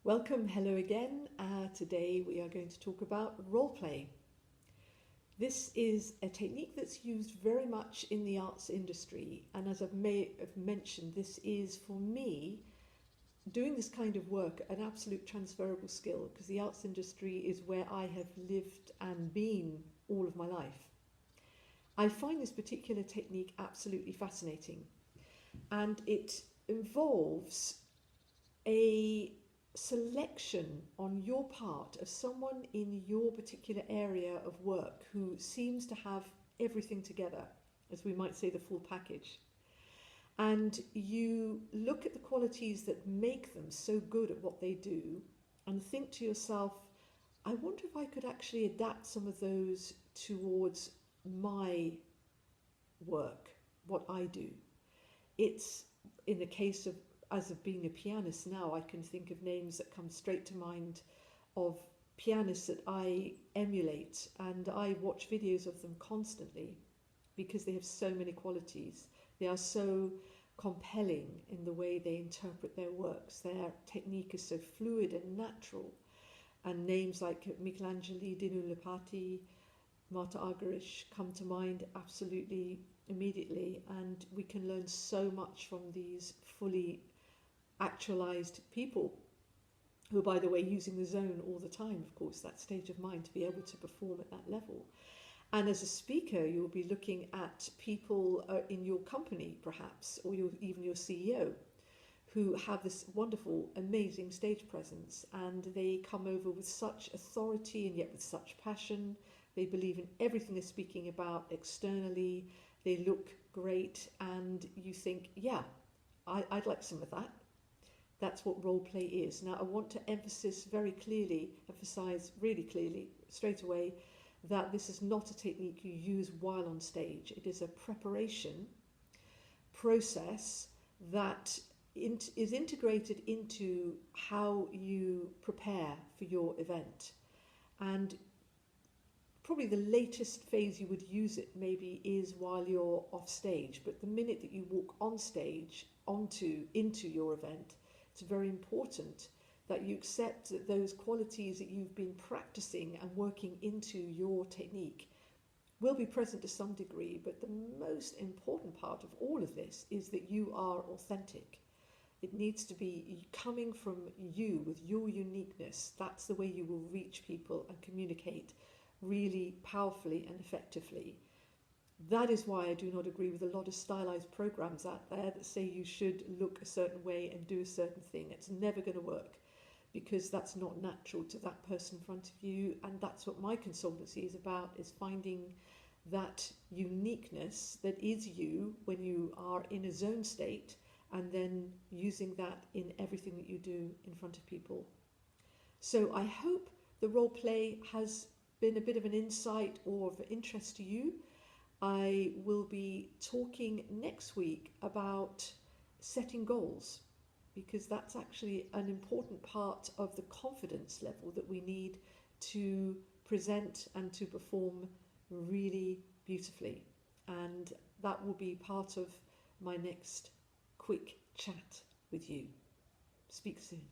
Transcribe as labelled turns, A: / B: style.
A: Welcome, hello again. Today we are going to talk about role play. This is a technique that's used very much in the arts industry, and as I may have mentioned, this is for me, doing this kind of work, an absolute transferable skill, because the arts industry is where I have lived and been all of my life. I find this particular technique absolutely fascinating, and it involves a selection on your part of someone in your particular area of work who seems to have everything together, as we might say, the full package. And you look at the qualities that make them so good at what they do and think to yourself, I wonder if I could actually adapt some of those towards my work, what I do. It's in the case of as of being a pianist now, I can think of names that come straight to mind of pianists that I emulate, and I watch videos of them constantly because they have so many qualities. They are so compelling in the way they interpret their works. Their technique is so fluid and natural. And names like Michelangelo Dinu Lipati, Marta Argerich come to mind absolutely immediately, and we can learn so much from these fully actualized people who are, by the way, using the zone all the time, of course, that stage of mind to be able to perform at that level. And as a speaker, you'll be looking at people in your company, perhaps, or even your CEO, who have this wonderful, amazing stage presence, and they come over with such authority and yet with such passion. They believe in everything they're speaking about externally. They look great, and you think, yeah, I'd like some of that. That's what role play is. Now, I want to emphasize really clearly, straight away, that this is not a technique you use while on stage. It is a preparation process that is integrated into how you prepare for your event. And probably the latest phase you would use it maybe is while you're off stage, but the minute that you walk on stage into your event, it's very important that you accept that those qualities that you've been practicing and working into your technique will be present to some degree, but the most important part of all of this is that you are authentic. It needs to be coming from you with your uniqueness. That's the way you will reach people and communicate really powerfully and effectively. That is why I do not agree with a lot of stylized programs out there that say you should look a certain way and do a certain thing. It's never going to work because that's not natural to that person in front of you. And that's what my consultancy is about, is finding that uniqueness that is you when you are in a zone state, and then using that in everything that you do in front of people. So I hope the role play has been a bit of an insight or of interest to you. I will be talking next week about setting goals, because that's actually an important part of the confidence level that we need to present and to perform really beautifully. And that will be part of my next quick chat with you. Speak soon.